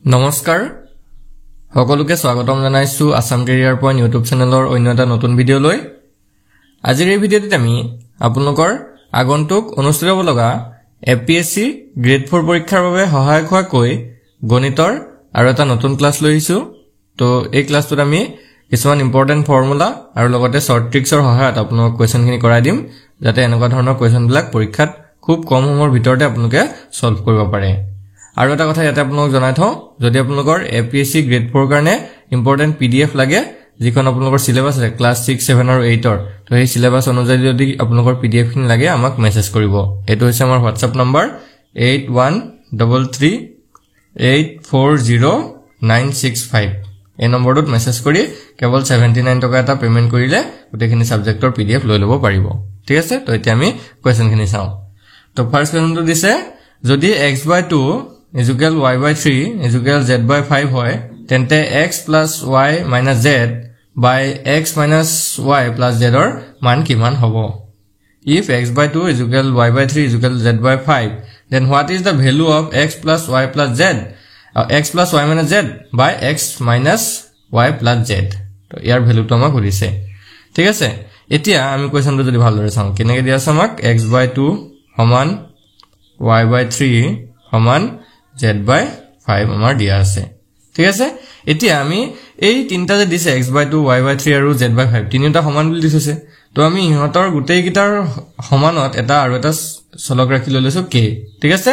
নমস্কাৰ সকলোকে স্বাগতম জনাইছো আসাম কেৰিয়াৰ পইণ্ট ইউটিউব চেনেলৰ অন্য এটা নতুন ভিডিঅ' লৈ আজিৰ এই ভিডিঅ'টিত আমি আপোনালোকৰ আগন্তুক অনুষ্ঠিত হ'ব লগা এপিএসসি গ্ৰেড 4 পৰীক্ষাৰ বাবে সহায়ক হোৱাকৈ গণিতৰ আৰু এটা নতুন ক্লাছ লৈ আহিছো তো এই ক্লাছটোত আমি কিছুমান ইম্পৰ্টেন্ট ফৰ্মুলা আৰু লগতে শৰ্ট ট্ৰিক্সৰ সহায়ত আপোনালোকক কোৱেশ্চনখিনি কৰাই দিম যাতে এনেকুৱা ধৰণৰ কোৱেশ্চনবিলাক পৰীক্ষাত খুব কম সময়ৰ ভিতৰতে আপোনালোকে সলভ কৰিব পাৰে আৰু এটা কথা ইয়াতে আপোনালোকক জনাই থওঁ যদি আপোনালোকৰ এপিএসসি গ্ৰেড 4 কাৰণে ইম্পৰ্টেন্ট পিডিএফ লাগে যিখন আপোনালোকৰ সিলেবাস আছে ক্লাছ 6 7 আৰু 8 ৰ তো এই সিলেবাস অনুযায়ী যদি আপোনালোকৰ পিডিএফ খিনি লাগে আমাক মেছেজ কৰিব এটো হৈছে আমাৰ WhatsApp নম্বৰ 8133840965 এই নম্বৰটোত মেছেজ কৰি কেৱল 79 টকা এটা পেমেন্ট কৰিলে গোটেইখিনি সাবজেক্টৰ পিডিএফ লৈ ল'ব পাৰিব ঠিক আছে তো এতিয়া আমি কোৱেশ্চনখিনি চাওঁ তো ফাৰ্স্ট কোৱেশ্চনটো দিছে যদি x/2 is equal y by 3 is equal z by 5 হয় তেন্তে x plus y minus z by x minus y plus z ৰ মান কিমান হ'ব if x by 2 is equal y by 3 is equal z by 5 then what is the value of x plus y plus z x plus y minus z by x minus y plus z তো ইয়াৰ ভ্যালুটো আমাক কৰিছে ঠিক আছে এতিয়া আমি কোৱেশ্চনটো যদি ভালদৰে চাওঁ কেনেকৈ দিয়া আছে আমাক x by 2 সমান y by 3 সমান z by 5 আমাৰ দিয়া আছে ঠিক আছে এতিয়া আমি এই তিনটা যে দিছে x by 2 y by 3 আৰু z by 5 তিনিটা সমান বুলি দিছে তো আমি ইহঁতৰ গোটেই গিটাৰ সমানত এটা আৰু এটা চলক ৰাখি লৈছো k ঠিক আছে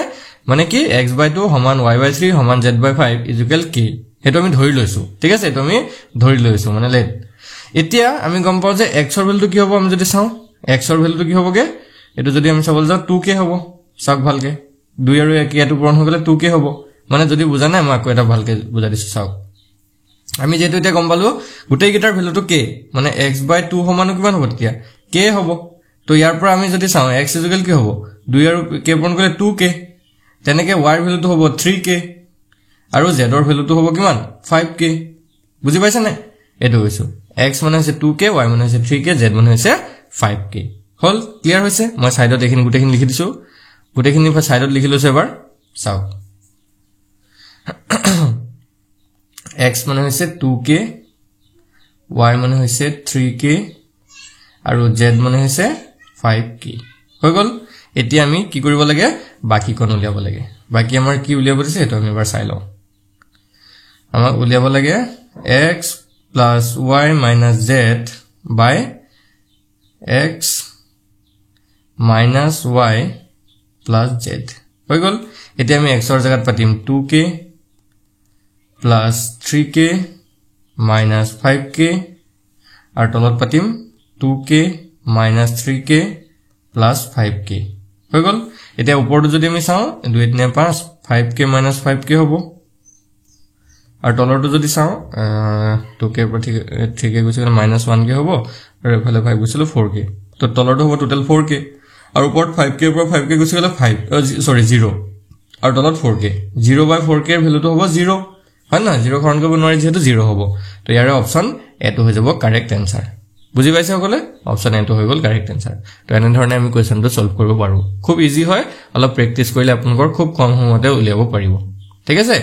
মানে কি x by 2 সমান y by 3 সমান z by 5 ইকুৱেল k হেতু আমি ধৰি লৈছো ঠিক আছে এটো আমি ধৰি লৈছো মানে লেট এতিয়া আমি গম পাও যে x ৰ ভ্যালুটো কি হ'ব আমি যদি চাওঁ x ৰ ভ্যালুটো কি হ'বগে এটো যদি আমি চাবলৈ যাওঁ 2k হ'ব সব ভালকে 2 আৰু 1 ইয়াটো পূৰণ হৈ গলে 2k হ'ব মানে যদি বুজা নাই মই আকৌ এটা ভালকে বুজা দিছো চাওক আমি যেটো এটা গম পালো গোটেই গিটাৰ ভ্যালুটো k মানে x by 2 সমানো কিমান হ'ব তেতিয়া k হ'ব তো ইয়াৰ পৰা আমি যদি চাওঁ x ইকুৱেল কি হ'ব 2 আৰু k পূৰণ কৰিলে 2k তেনেকে y ৰ ভ্যালুটো হ'ব 3k আৰু z ৰ ভ্যালুটো হ'ব কিমান 5k বুজি পাইছা নে এটো হৈছে x মানে হৈছে 2k y মানে হৈছে 3k z মানে হৈছে 5k হল ক্লিয়াৰ হৈছে মই সাইডত এইখিনি গোটেইখিনি লিখি দিছো গোটেইখিনি সাইডত লিখি লৈছো এবাৰ চাওক x মানে হৈছে 2k y মানে হৈছে 3k আৰু z মানে হৈছে 5k হৈ গল এতিয়া আমি কি কৰিব লাগে বাকি কোন উলিয়াব লাগে বাকি আমাৰ কি উলিয়াব দিছে এটো আমি এবাৰ চাই লওঁ আমাক উলিয়াব লাগে x plus y minus z by x minus y plus z হৈ গল এতিয়া আমি x ৰ জাগাত পাতিম 2k plus 3k minus 5k আৰু তলত পাতিম 2k minus 3k plus 5k হৈ গল এতিয়া ওপৰটো যদি আমি চাওঁ 2 3 5 5k minus 5k হ'ব আৰু তলৰটো যদি চাওঁ 2k পৰা 3k গুছিলে -1k হ'ব আৰু এফালে 5 গুছিলে 4k তো তলৰটো হ'ব টোটাল 4k আৰু ওপৰত 5k পৰা 5k গুছিলে 0 আৰু তলত 4k 0 by 4k এৰ ভ্যালুটো হ'ব 0 হয় না 0 হৰণ কৰিব নোৱাৰি যেটো 0 হ'ব তো ইয়াৰে অপচন এটো হৈ যাব কাৰেক্ট আনসাৰ বুজি পাইছে সকলে অপচন এটো হৈ গল কাৰেক্ট আনসাৰ তো এনে ধৰণে আমি কোৱেশ্চনটো সলভ কৰিব পাৰো খুব ইজি হয় অলপ প্ৰেক্টিস কৰিলে আপোনালোকৰ খুব কম সময়তে উলিয়াব পাৰিব ঠিক আছে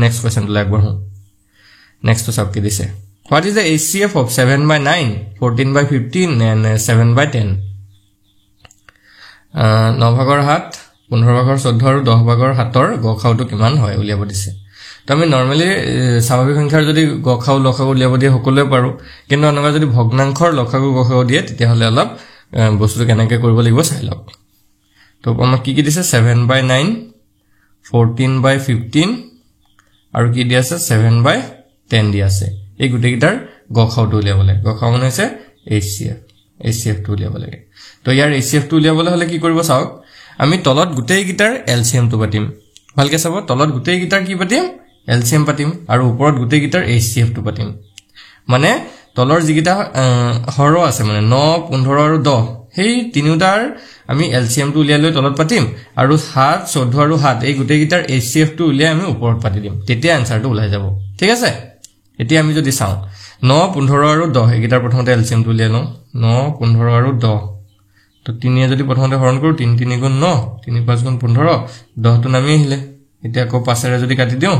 নেক্সট কোৱেশ্চনটো লাগবঢ়ো নেক্সট সব কি দিছে what is the HCF of 7 by 9 14 by 15 and 7 by 10 9 ভাগৰ 7 15 ভাগৰ 14 আৰু 10 ভাগৰ 7 ৰ গখাউটো কিমান হয় উলিয়াব দিছে তো আমি নৰমালি স্বাভাৱিক সংখ্যাৰ যদি গখাউ লখাউ উলিয়াব দিয়ে সকলোৱে পাৰো কিন্তু এনেকুৱা যদি ভগ্নাংশৰ লখাউ গখাউ দিয়ে তেতিয়া হলে অলপ বস্তুটো কেনেকৈ কৰিব লাগিব চাই লওক তো আমাক কি দিছে 7 by 9 14 by 15 আৰু কি দি আছে 7 by 10 দি আছে এই গুটেই গিটাৰ গখাউটো উলিয়াব লাগে গখাউ মানে আছে HCF টো উলিয়াব লাগে তো ইয়াৰ HCF টো উলিয়াবলৈ হলে কি কৰিব চাওক আমি তলত গুটেই গিটাৰ LCM টো পাতিম ভালকে চাব তলত গুটেই গিটাৰ কি পাতিম LCM পাতিম আৰু ওপৰত গুটেই গিটাৰ HCF টো পাতিম মানে তলৰ যিগিটা হৰ আছে মানে 9 15 আৰু 10 হেই তিনিটাৰ আমি LCM টো উলিয়াই লৈ তলত পাতিম আৰু 7 14 আৰু 7 এই গুটেই গিটাৰ HCF টো উলিয়াই আমি ওপৰত পাতি দিম তেতিয়া আনসাৰটো ওলাই যাব ঠিক আছে এতিয়া আমি যদি চাওঁ 9 15 আৰু 10 এই গিটাৰ প্ৰথমতে LCM টো উলিয়াই লওঁ 9 15 আৰু 10 তো 3 যদি প্ৰথমতে হৰণ কৰো 3 3 গুণ 9 3 5 গুণ 15 10 টো নামি আহিলে এতিয়া কো পাছেৰে যদি কাটি দিও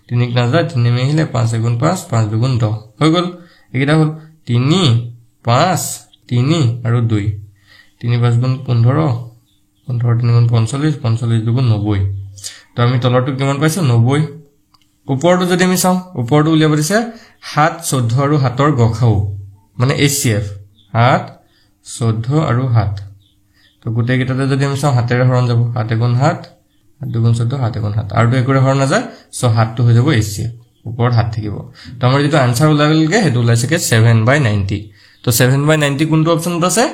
3 নাযায় 3 মিহিলে 5 গুণ 5 5 দুগুণ 10 হৈ গল এইটা হল 3 5 3 আৰু 2 3 5 গুণ 15 15 3 গুণ 45 45 দুগুণ 90 তো আমি তলৰটো কিমান পাইছো 90 ওপৰটো যদি আমি চাও ওপৰটো উলিয়াব দিছে 7 14 আৰু 7 ৰ গখাও মানে HCF 7 14 আৰু 7 তো গুটে গিটাতে যদি আমি চাও হাতেৰে হৰণ যাব 7 গুণ 7 7 গুণ 14 7 গুণ 7 আৰু একৰে হৰণ না যায় সো 7 টো হৈ যাব HCF ওপৰ 7 থাকিব তো আমাৰ যেটো আনসাৰ ওলালগে হেতু ওলাইছে 7/90 তো 7/90 কোনটো অপচনত আছে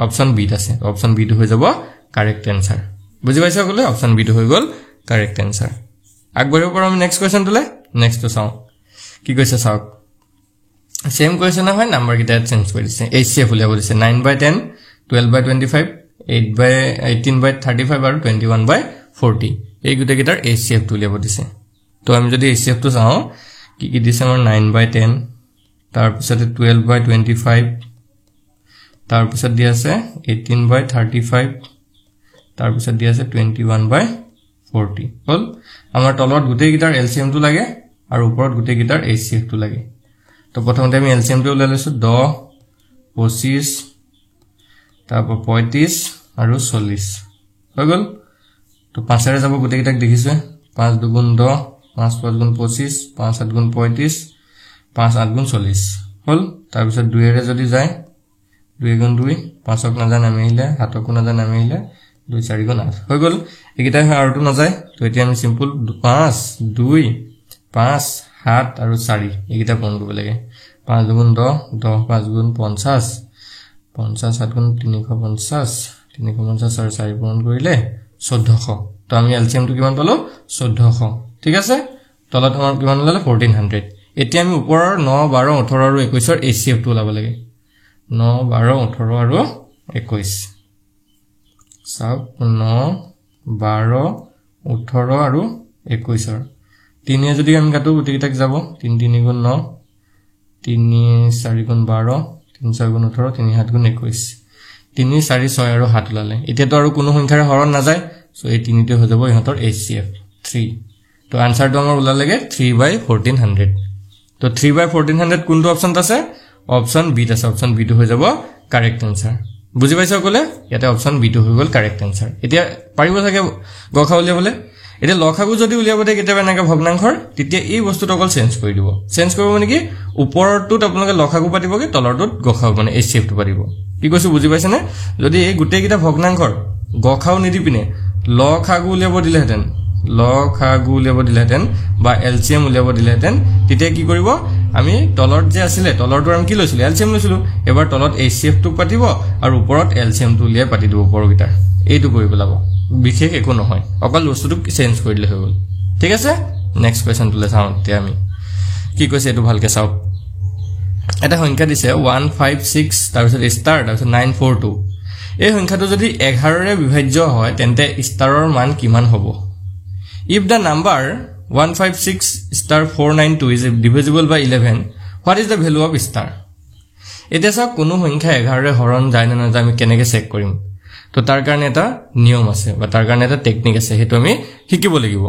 অপচন বি আছে অপচন বি টো হৈ যাব কারেক্ট आंसर বুজি পাইছা গলে অপচন বি টো হৈ গল কারেক্ট आंसर আগবাঢ়িব পাৰো আমি নেক্সট কোৱেশ্চন তুলে নেক্সট তো চাও কি কৈছে চাও সেম কোৱেশ্চন হয় নাম্বাৰ কিটা চেঞ্জ কৰি দিছে HCF উলিয়াব দিছে 9/10 12/25 8/18/35 আৰু 21/40 এই গুটে গিটাৰ HCF টো উলিয়াব দিছে তো আমি যদি HCF টো চাও কি কি দিছে আমাৰ 9/10 তাৰ পিছতে 12/25 তাৰ পিছত দি আছে 18/35 তাৰ পিছত দি আছে 21/40 হল আমাৰ তলত গুটে গিটাৰ LCM টো লাগে আৰু ওপৰত গুটে গিটাৰ HCF টো লাগে তো প্ৰথমতে আমি LCM টো উলাই লৈছো 10 25 তাৰপৰ 35 আৰু 40 হৈ গল তো 5 এৰে যাব গুটে গিটাক দেখিছে 5 দুগুণ 10 5 5 গুণ 25 5 7 গুণ 35 5 8 গুণ 40 হল তাৰ পিছত 2 এৰে যদি যায় 2 গুণ 2 5 ক না জানা মিলে 7 ক না জানা মিলে 2 4 গুণ 8 হৈ গল একিটা আৰু তো না যায় তো এতিয়া আমি সিম্পল 5 2 5 7 আৰু 4 একিটা পূৰণ কৰিব লাগে 5 দুগুণ 10 10 5 গুণ 50 50 7 গুণ 350 350 আৰু 4 পূৰণ কৰিলে 1400 তো আমি এলসিএম টো কিমান পালো 1400 ঠিক আছে তলত আমাৰ কিমান ওলালে 1400 এতিয়া আমি ওপৰৰ 9 12 18 আৰু 21 ৰ HCF টো ওলাব লাগে 9 12 18 আৰু 21 সব 9 12 18 আৰু 21 ৰ তিনিয়ে যদি আমি কাটো গুটিটাক যাব 3 3 গুণ 9 3 4 গুণ 12 3 4 গুণ 18 3 7 গুণ 21 3 4 6 আৰু 7 ওলালে এতিয়া তো আৰু কোনো সংখ্যাৰে হৰণ না যায় সো এই তিনিতে হৈ যাব ইহতৰ HCF 3 তো आंसर টো আমাৰ ওলালেগে 3/1400 তো 3/1400 কোনটো অপচন আছে অপচন বি আছে অপচন বি টো হৈ যাব কারেক্ট आंसर বুজি পাইছা কলে ইয়াতে অপচন বি টো হৈ গল কারেক্ট आंसर এতিয়া পাৰিব থাকে গখা উলিয়াবলে এটা লখাগু যদি উলিয়াবতে কেতিয়াবা এনেকা ভগ্নাংশৰ তেতিয়া এই বস্তুটো অকল চেঞ্জ কৰি দিব চেঞ্জ কৰিব মানে কি ওপৰৰটোত আপোনালোকে লখাগু পাতিবগে তলৰটোত গখাও মানে HCF টো পাতিব কি কৈছো বুজি পাইছে নে যদি এই গুটে কিটা ভগ্নাংশৰ গখাও নিদি পিনে লখাগু উলিয়াব দিলেহেতেন লখাগু উলিয়াব দিলেহেতেন বা LCM উলিয়াব দিলেহেতেন তেতিয়া কি কৰিব আমি তলত যে আছিল তলৰটো আমি কি লৈছিল LCM লৈছিল এবাৰ তলত HCF টো পাতিব আৰু ওপৰত LCM টো উলিয়াই পাতি দিব ওপৰৰ গিটাৰ এইটো কৰিব লাগিব বিশেষ একো নহয় অকল বস্তুটো চেঞ্জ কৰি দিলে হৈ গল ঠিক আছে নেক্সট কোৱেশ্চন তুলে চাও তে আমি কি কৈছে এটো ভালকে চাও এটা সংখ্যা দিছে 156 তাৰ পিছত স্টাৰ তাৰ পিছত 942 এই সংখ্যাটো যদি 11 ৰে বিভাজ্য হয় তেন্তে স্টাৰৰ মান কিমান হ'ব if the number 156*492 is divisible by 11 what is the value of star এতিয়া সব কোনো সংখ্যা 11 ৰে হৰণ যায় না না আমি কেনেকে চেক কৰিম তো তাৰ কাৰণে এটা নিয়ম আছে বা তাৰ কাৰণে এটা টেকনিক আছে হেতু আমি শিকিব লাগিব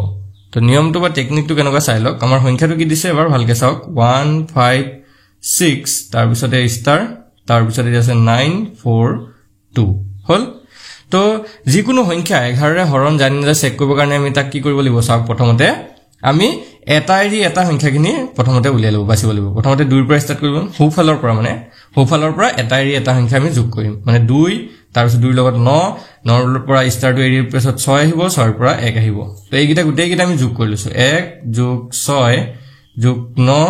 তো নিয়মটো বা টেকনিকটো কেনেকুৱা চাই লওক আমাৰ সংখ্যাটো কি দিছে এবাৰ ভালকে চাওক 156 তাৰ পিছতে স্টাৰ তাৰ পিছতে আছে 942 হল তো যিকোনো সংখ্যা 11 ৰে হৰণ জানি না চেক কৰিব কাৰণে আমি তাক কি কৰিব লাগিব চাওক প্ৰথমতে আমি এটা এৰি এটা সংখ্যাখিনি প্ৰথমতে উলিয়াই লব বাছিব লাগিব প্ৰথমতে 2 ৰ পৰা ষ্টাৰ্ট কৰিব হোফালৰ পৰা এটা এৰি এটা সংখ্যা আমি যোগ কৰিম মানে 2 তাৰ পিছত 2 ৰ লগত 9 9 ৰ পৰা ষ্টাৰটো এৰি পিছত 6 আহিব 6 ৰ পৰা 1 আহিব তো এইগিটা গুটেই গিটা আমি যোগ কৰি লৈছো 1 + 6 + 9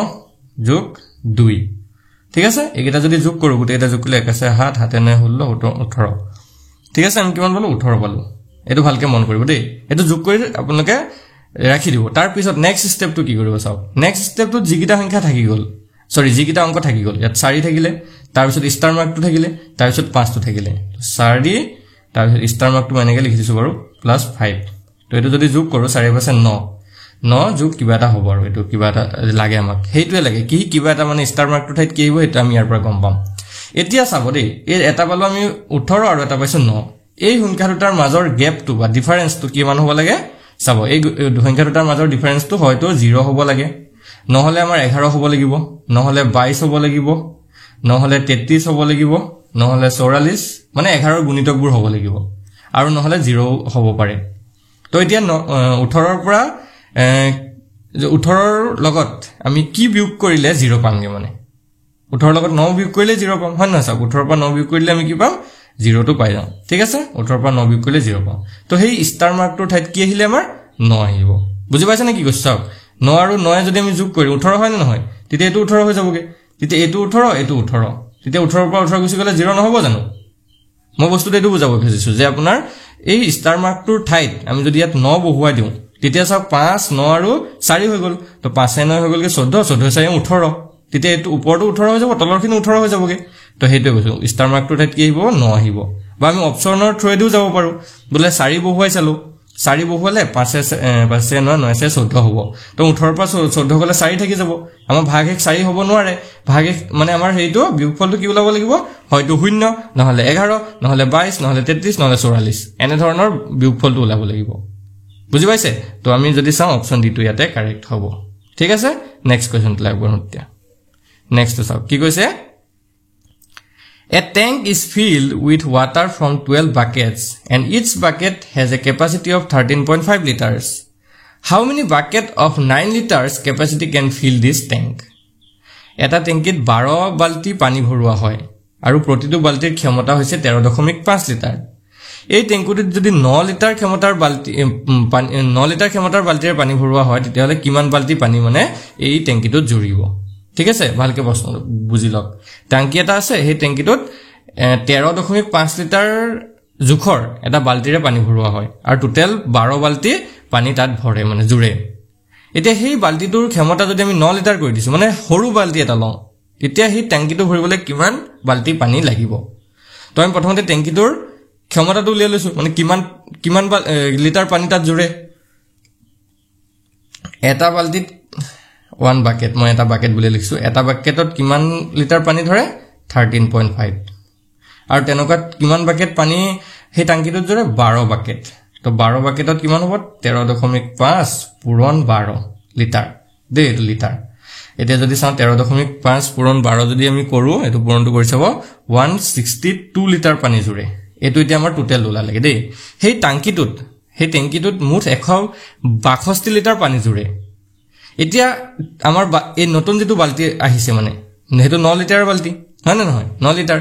+ 2 ঠিক আছে এইগিটা যদি যোগ কৰো গুটেইটা যোগ কৰিলে 1 আছে 7 7 9 16 18 ঠিক আছে আমি কিমান পালো 18 পালো এটো ভালকে মন কৰিব দেই এটো যোগ কৰি আপোনালোকে ৰাখি দিব তাৰ পিছত নেক্সট স্টেপটো কি কৰিব চাও নেক্সট স্টেপটো যিগিটা সংখ্যা থাকি গল সৰি যিগিটা অংক থাকি গল ইয়াত 4 থাকিলে তাৰ পিছত ষ্টাৰ মাৰ্কটো থাকিলে তাৰ পিছত 5 টো থাকিলে 4 তাৰ পিছত ষ্টাৰ মাৰ্কটো এনেকৈ লিখি দিছো বাৰু +5 তো এটো যদি যোগ কৰো 4 + 9 9 যোগ কিবা এটা হ'ব আৰু এটো কিবা এটা লাগে আমাক হেইটোৱে লাগে কি কিবা এটা মানে ষ্টাৰ মাৰ্কটো ঠাইত কি হ'ব এটা আমি ইয়াৰ পৰা গম পাম এতিয়া চাব দেই এই এটা পালো আমি 18 আৰু এটা পাইছো 9 এই সংখ্যা দুটাৰ মাজৰ গ্যাপটো বা ডিফাৰেন্সটো কিমান হ'ব লাগে চাব এই সংখ্যা দুটাৰ মাজৰ ডিফাৰেন্সটো হয়তো 0 হ'ব লাগে নহলে আমাৰ 11 হ'ব লাগিব নহলে 22 হ'ব লাগিব নহলে 33 হ'ব লাগিব নহলে 44 মানে 11 ৰ গুণিতকবোৰ হ'ব লাগিব আৰু নহলে 0 হ'ব পাৰে তো এতিয়া 18 ৰ পৰা 18 ৰ লগত আমি কি বিয়োগ কৰিলে 0 পামগে মানে 18 ৰ লগত 9 বিয়োগ কৰিলে 0 পাম হয় না সব 18 ৰ পৰা 9 বিয়োগ কৰিলে আমি কি পাম 0 টো পাই যাম ঠিক আছে 18 ৰ পৰা 9 বিয়োগ কৰিলে 0 পাম তো সেই ষ্টাৰ মাৰ্কটোৰ ঠাইত কি আহিলে আমাৰ 9 আহিব বুজি পাইছা নে কি কৈছ সব 9 আৰু 9 যদি আমি যোগ কৰো 18 হয় না নহয় তেতিয়া এটো 18 হৈ যাবগে তেতিয়া এটো 18 এটো 18 তেতিয়া 18 ৰ পৰা 18 গুছি গলে 0 নহব জানো মই বস্তুটো এটো বুজাব খুজিছো যে আপোনাৰ এই ষ্টাৰ মাৰ্কটোৰ ঠাইত আমি যদি ইয়াত 9 বহুৱাই দিও তেতিয়া সব 5 9 আৰু 4 হৈ গল তো 5 9 হৈ গলকে 14 14 4 18 তেতিয়া এটো ওপৰটো 18 হৈ যাব তলৰখিনি 18 হৈ যাবগে তো হেইটো কৈছো ষ্টাৰ মাৰ্কটোৰ ঠাইত কি আহিব 9 আহিব বা আমি অপচনৰ থ্ৰুৱেদিও যাব পাৰো বলে 4 বহুৱাই চালো 4 বহুৱালে 5 9 9 14 হ'ব তো 18 ৰ পৰা 14 গলে 4 থাকি যাব আমাৰ ভাগ 1 4 হ'ব নোৱাৰে ভাগ 1 মানে আমাৰ হেইটো বিয়োগফলটো কি ওলাব লাগিব হয়তো 0 নহলে 11 নহলে 22 নহলে 33 নহলে 44 এনে ধৰণৰ বিয়োগফলটো ওলাব লাগিব বুজি পাইছে তো আমি যদি চাও অপচন ডি টো ইয়াতে কাৰেক্ট হ'ব ঠিক আছে নেক্সট কোৱেশ্চন টো লাগব নতিয়া নেক্সট চাও কি কৈছে A tank is filled with water from 12 buckets and each bucket has a capacity of 13.5 liters. How many buckets of 9 liters capacity can fill this tank? এটা টেংকিত 12 বালতি পানী ভৰোৱা হয় আৰু প্ৰতিটো বালতিৰ ক্ষমতা হৈছে 13.5 লিটাৰ এই টেংকুটিত যদি 9 লিটাৰ ক্ষমতাৰ বালতি 9 লিটাৰ ক্ষমতাৰ বালতিৰে পানী ভৰোৱা হয় তেতিয়াহলে কিমান বালতি পানী মানে এই টেংকিটোত জুৰিব ঠিক আছে ভালকে প্ৰশ্ন বুজি লওক ট্যাঙ্কি এটা আছে সেই ট্যাঙ্কিটোত 13.5 লিটাৰ জুখৰ এটা বালতিৰে পানী ভৰোৱা হয় আৰু টোটাল 12 বালতি পানী তাত ভৰে মানে জুৰে এতিয়া সেই বালতিটোৰ ক্ষমতা যদি আমি 9 লিটাৰ কৰি দিছো মানে সৰু বালতি এটা লওঁ তেতিয়া সেই ট্যাঙ্কিটো ভৰিবলৈ কিমান বালতি পানী লাগিব তো আমি প্ৰথমতে ট্যাঙ্কিটোৰ ক্ষমতাটো উলিয়াই লৈছো মানে কিমান লিটাৰ পানী তাত জুৰে এটা বালতিত 1 bucket মই এটা বাকেট বুলি লিখছো এটা বাকেটত কিমান লিটাৰ পানী ধৰে 13.5 আৰু তেনেকুৱা কিমান বাকেট পানী সেই টাংকিটোত জৰে 12 বাকেট তো 12 বাকেটত কিমান হ'ব 13.5 পূৰণ 12 লিটাৰ দে লিটাৰ এটা যদি চাও 13.5 পূৰণ 12 যদি আমি কৰো এটো পূৰণটো কৰি চাব 162 লিটাৰ পানী জুৰে এটো এতিয়া আমাৰ টোটাল ওলা লাগে দে সেই টাংকিটোত মুঠ 162 লিটাৰ পানী জুৰে এতিয়া আমাৰ এই নতুন যেটো বালতি আহিছে মানে হেতু 9 লিটাৰ বালতি হয় না নহয় 9 লিটাৰ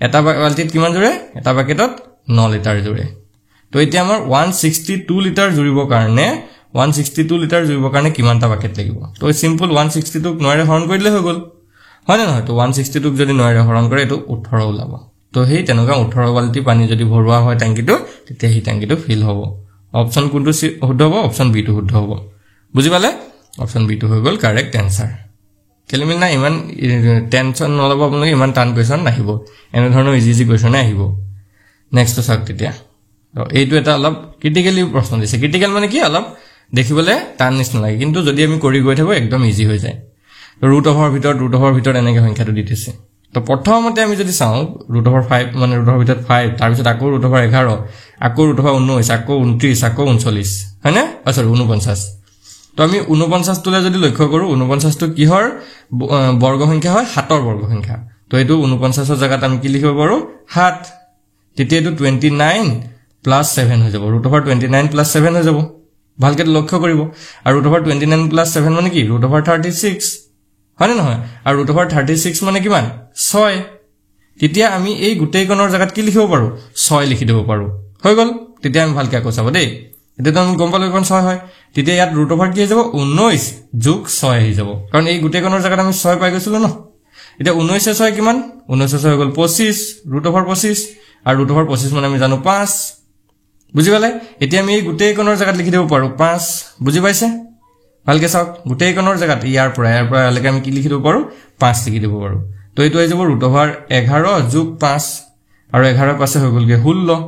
এটা বালতিত কিমান জুৰে এটা বাকেটত 9 লিটাৰ জুৰে তো এতিয়া আমাৰ 162 লিটাৰ জুৰিবৰ কাৰণে 162 লিটাৰ জুৰিবৰ কাৰণে কিমানটা বাকেট লাগিব তো সিম্পল 162 ক 9 ৰে হৰণ কৰিলে হৈ গল হয় না নহয় তো 162 ক যদি 9 ৰে হৰণ কৰে এটো 18 ওলাব তো হেই তেনেকুৱা 18 বালতি পানী যদি ভৰোৱা হয় ট্যাঙ্কিটো তেতিয়া হেই ট্যাঙ্কিটো ফিল হ'ব অপচন কোনটো শুদ্ধ হ'ব অপচন বি টো শুদ্ধ হ'ব বুজি পালে অপচন বি টো হৈ গল কারেক্ট आंसर কেলমিল না ইমান টেনশন নলব আপোনালোকে ইমান টান কোৱেশ্চন নাহিব এনে ধৰণৰ ইজি কোৱেশ্চন আহিব নেক্সট তো চাওক তেতিয়া তো এইটো এটা অলপ ক্ৰিটিক্যালি প্ৰশ্ন দিছে ক্ৰিটিক্যাল মানে কি অলপ দেখিবলে টান নিছ নালাগে কিন্তু যদি আমি কৰি গৈ থাকো একদম ইজি হৈ যায় তো ৰুট অফৰ ভিতৰত এনেকৈ সংখ্যাটো দিতেছে তো প্ৰথমতে আমি যদি চাও ৰুট অফৰ 5 মানে ৰুট অফৰ ভিতৰত 5 তাৰ পিছত আকৌ ৰুট অফৰ 11 আকৌ ৰুট অফৰ 19 আকৌ 29 আকৌ 39 হয় না সৰি 49 তো আমি 49 টোলে যদি লক্ষ্য কৰো 49 টো কিহৰ বৰ্গ সংখ্যা হয় 7 ৰ বৰ্গ সংখ্যা তো এটো 49 ৰ জায়গাত আমি কি লিখিব পাৰো 7 তেতিয়া এটো 29 প্লাস 7 হৈ যাব ৰুট অফৰ 29 প্লাস 7 হৈ যাব ভালকে লক্ষ্য কৰিব আৰু ৰুট অফৰ 29 প্লাস 7 মানে কি ৰুট অফৰ 36 হয় না নহয় আৰু ৰুট অফৰ 36 মানে কিমান 6 তেতিয়া আমি এই গুটেই কোণৰ জায়গাত কি লিখিব পাৰো 6 লিখি দিব পাৰো হৈ গল তেতিয়া আমি ভালকে আকৌ চাব দেই এটা তো আমি গম পালো কোন 6 হয় তেতিয়া ইয়াত ৰুট অফৰ কি হৈ যাব 19 যোগ 6 হৈ যাব কাৰণ এই গুটেই কোণৰ জায়গাত আমি 6 পাই গৈছিলো ন এটা 19 এ 6 কিমান 19 এ 6 হৈ গল 25 ৰুট অফৰ 25 আৰু ৰুট অফৰ 25 মানে আমি জানো 5 বুজি পালে এতিয়া আমি এই গুটেই কোণৰ জায়গাত লিখি দিব পাৰো 5 বুজি পাইছে ভালকে চাওক গুটেই কোণৰ জায়গাত ইয়াৰ পৰা লৈকে আমি কি লিখি দিব পাৰো 5 লিখি দিব পাৰো তো এইটো হৈ যাব ৰুট অফৰ 11 যোগ 5 আৰু 11 পাছে হৈ গলগে 16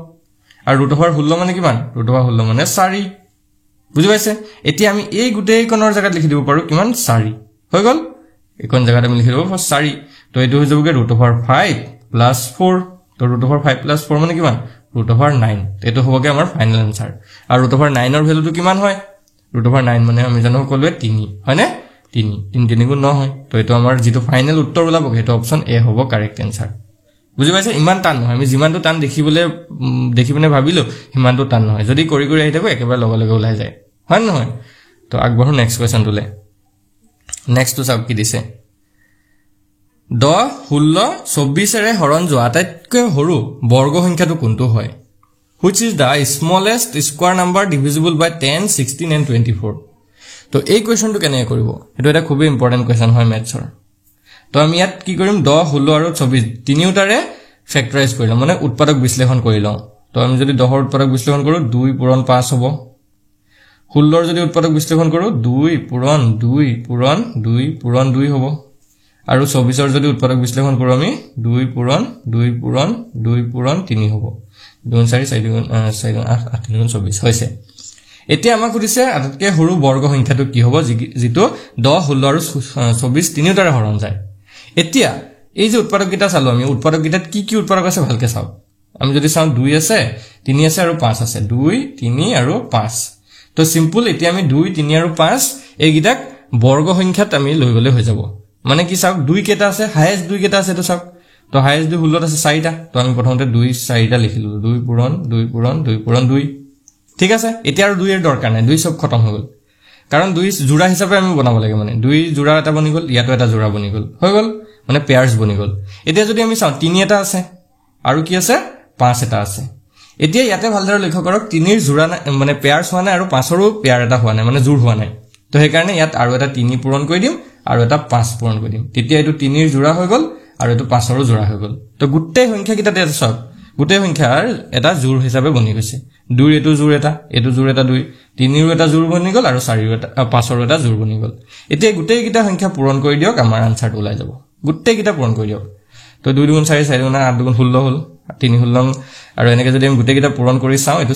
আৰু ৰুট অফৰ 16 মানে কিমান ৰুট অফৰ 16 মানে 4 বুজি পাইছে এতিয়া আমি এই গুটেই কোণৰ জায়গাত লিখি দিব পাৰো কিমান 4 হৈ গল এইকোণ জায়গাত আমি লিখি দিব 4 তো এইটো হৈ যাবগে ৰুট অফৰ 5 + 4 তো ৰুট অফৰ 5 + 4 মানে কিমান √9 এটো হবগে আমাৰ ফাইনাল আনসাৰ আৰু √9 ৰ ভ্যালুটো কিমান হয় √9 মানে আমি জানো কলৱে 3 হয়নে 3 গুণ নহয় তো এটো আমাৰ যেটো ফাইনাল উত্তৰ ওলাব হেটো অপচন এ হ'ব কারেক্ট আনসার বুজি পাইছে ইমান টান নহয় আমি যিমানটো টান দেখিবলে ভাবিলো হিমানটো টান নহয় যদি কৰি আহি থাকো একেবাৰে লগে ওলাই যায় হয় নহয় তো আগবঢ়ো নেক্সট কোৱেশ্চন তুলে নেক্সট টু সাব কি দিছে 10 16 24 এৰে হৰণ যোৱা আটাইতকৈ সৰু বৰ্গ সংখ্যাটো কোনটো হয় which is the smallest square number divisible by 10 16 and 24 তো এই কোৱেশ্চনটো কেনে কৰিব এটো এটা খুব ইম্পৰ্টেন্ট কোৱেশ্চন হয় ম্যাথছৰ তো আমি ইয়াত কি কৰিম 10 16 আৰু 24 তিনিওটাৰে ফ্যাক্টৰাইজ কৰিলাম মানে উৎপাদক বিশ্লেষণ কৰিলাম তো আমি যদি 10 ৰ উৎপাদক বিশ্লেষণ কৰো 2 পূৰণ 5 হ'ব 16 ৰ যদি উৎপাদক বিশ্লেষণ কৰো 2 পূৰণ 2 পূৰণ 2 পূৰণ 2 হ'ব আৰু 24 ৰ যদি উৎপাদক বিশ্লেষণ কৰো আমি 2 পূৰণ 2 পূৰণ 2 পূৰণ 3 হ'ব 2 4 4 8 8 24 হৈছে এতিয়া আমাক সুধিছে আটাইতকৈ সৰু বৰ্গ সংখ্যাটো কি হ'ব যেটো 10 16 আৰু 24 তিনিওটাৰে হৰণ যায় এতিয়া এই যে উৎপাদককিটা চালো আমি উৎপাদককিটাত কি উৎপাদক আছে ভালকে চাও আমি যদি চাও 2 আছে 3 আছে আৰু 5 আছে 2 3 আৰু 5 তো সিম্পল এতিয়া আমি 2 3 আৰু 5 এই গিটাক বৰ্গ সংখ্যাত আমি লৈ গলে হৈ যাব মানে কি চাওক 2 কেটা আছে হাইয়েস্ট 2 কেটা আছে তো চাওক তো হাইয়েস্ট 2 16 আছে 4টা তো আমি প্ৰথমতে 2 4টা লিখিলো 2 পূৰণ 2 পূৰণ 2 পূৰণ 2 ঠিক আছে এতিয়া আৰু 2 এৰ দৰকাৰ নাই 2 সব খতম হৈ গল কাৰণ 2 জোড়া হিচাপে আমি বনাব লাগে মানে 2 জোড়া এটা বনি গল ইয়াতো এটা জোড়া বনি গল হৈ গল মানে পেয়াৰ্স বনি গল এতিয়া যদি আমি চাও 3 এটা আছে আৰু কি আছে 5 এটা আছে এতিয়া ইয়াতে ভালদৰে লক্ষ্য কৰক 3 ৰ জোড়া মানে পেয়াৰ্স হোৱা নাই আৰু 5 ৰো পেয়াৰ এটা হোৱা নাই মানে জোড় হোৱা নাই তো সেই কাৰণে ইয়াত আৰু এটা 3 পূৰণ কৰি দিম আৰু এটা 5 পূৰণ কৰি দিম তেতিয়া এটো 3 ৰ জোড়া হৈ গল আৰু এটো 5 ৰো জোড়া হৈ গল তো গুটেই সংখ্যা কিটা এটা সব গুটেই সংখ্যাৰ এটা জোড় হিচাপে বনি গৈছে 2 এটো জোড় এটা 2 3 ৰো এটা জোড় বনি গল আৰু 4 ৰো এটা 5 ৰো এটা জোড় বনি গল এতিয়া গুটেই কিটা সংখ্যা পূৰণ কৰি দিয়ক আমাৰ আনসাৰটো ওলাই যাব গুটেই কিটা পূৰণ কৰি দিয়ক তো 2 গুণ 4 4 গুণ 8 গুণ 16 হল 3 16 আৰু এনেকে যদি আমি গুটেই কিটা পূৰণ কৰি চাও এটো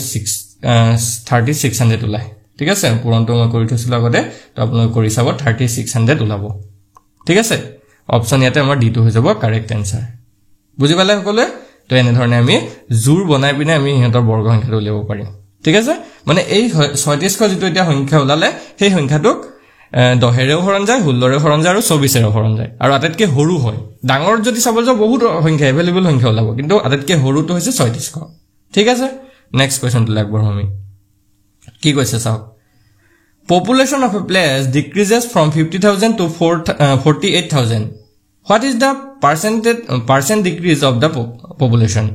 3600 ওলাই ঠিক আছে পূৰণটো মই কৰি থৈছিল আগতে তো আপোনালোক কৰি চাব 3600 ওলাব ঠিক আছে অপচন ইয়াতে আমাৰ ডি2 হৈ যাব কাৰেক্ট আনসাৰ বুজি পালে সকলে তো এনে ধৰণে আমি জোড় বনাই পিনে আমি ইহঁতৰ বৰ্গ সংখ্যাটো উলিয়াব পাৰিম ঠিক আছে মানে এই 3600 যেটো এতিয়া সংখ্যা ওলালে সেই সংখ্যাটোক 10 এৰেও হৰণ যায় 16 এৰেও হৰণ যায় আৰু 24 এৰেও হৰণ যায় আৰু আটাইতকৈ সৰু হয় ডাঙৰ যদি চাব যাও বহুত সংখ্যা এভেইলেবল সংখ্যা ওলাব কিন্তু আটাইতকৈ সৰুটো হৈছে 3600 ঠিক আছে নেক্সট কোৱেশ্চনটো লাগবৰ আমি কি কৈছে চাওক population of a place decreases from 50000 to 48000 what is the percent decrease of the population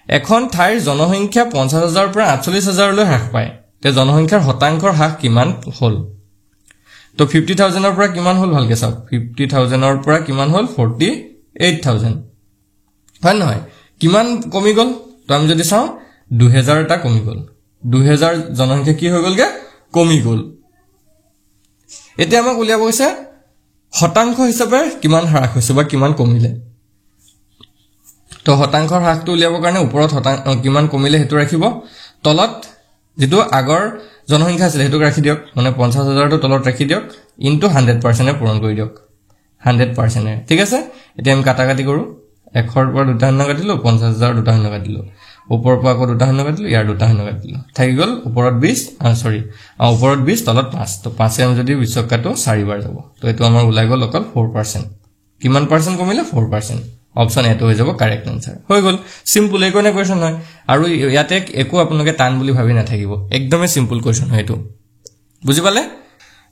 এখন ঠাইৰ জনসংখ্যা 50000 পৰা 48000 লৈ হ্ৰাস পায় তে জনসংখ্যাৰ শতাংশৰ হ্ৰাস কিমান হল তো 50000 ৰ পৰা কিমান হল ভালকে চাওক 50000 ৰ পৰা কিমান হল 48000 হয় নহয় কিমান কমি গল তো আমি যদি চাও 2000 টা কমি গল 2000 জনসংখ্যা কি হৈ গলগে কমি গল এতিয়া আমাক উলিয়াব গৈছে শতাংশ হিচাপে কিমান হ্ৰাস হৈছে বা কিমান কমিলে তো শতাংশৰ হ্ৰাসটো উলিয়াবৰ কাৰণে ওপৰত কিমান কমিলে হেতু ৰাখিব তলত যেটো আগৰ জনসংখ্যা আছিল হেতুক ৰাখি দিয়ক মানে 50000 টো তলত ৰাখি দিয়ক ইনটু 100% পূৰণ কৰি দিয়ক 100% ঠিক আছে এতিয়া আমি কাটাকাটি কৰো 1 ৰ পৰা 2 শূন্য কাটিলো 50000 2 শূন্য কাটিলো ওপৰৰ পৰা আকৌ 2 শূন্য কাটিলো ইয়াৰ 2 শূন্য কাটিলো থাকি গল ওপৰত 20 ওপৰত 20 তলত 5 তো 5 এ আমি যদি 20 কাটো 4 বাৰ যাব তো এটো আমাৰ ওলাই গল অকল 4% কিমান পাৰ্সেন্ট কমিলে 4% অপচন এটো হৈ যাব কাৰেক্ট আনসাৰ হৈ গল সিম্পল একোনে কোৱেশ্চন হয় আৰু ইয়াতে একো আপোনালোকে টান বুলি ভাবি না থাকিব একদমে সিম্পল কোৱেশ্চন হয় এটো বুজি পালে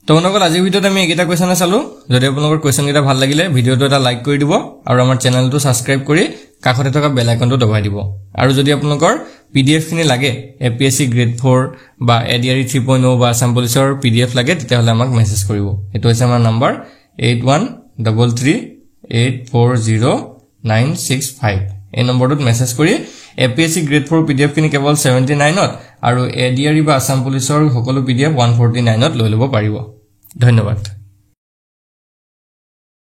তো আপোনালোকৰ আজি ভিডিওত আমি একেটা কোৱেশ্চন চালো যদি আপোনালোকৰ কোৱেশ্চন এটা ভাল লাগিলে ভিডিওটো এটা লাইক কৰি দিব আৰু আমাৰ চেনেলটো সাবস্ক্ৰাইব কৰি কাষতে থকা বেল আইকনটো দবাই দিব আৰু যদি আপোনালোকৰ পিডিএফ খিনি লাগে এপিএসসি গ্ৰেড 4 বা এডিআৰই 3.0 বা আসাম পুলিচৰ পিডিএফ লাগে তেতিয়াহলে আমাক মেছেজ কৰিব এটো হৈছে আমাৰ নম্বৰ 8133840965 এই নম্বৰটোত মেছেজ কৰি এপিএসসি গ্ৰেড 4 পিডিএফ খিনি কেৱল 79 ত আৰু এডিআৰই বা আসাম পুলিচৰ সকলো পিডিএফ 149 ত লৈ লব পাৰিব ধন্যবাদ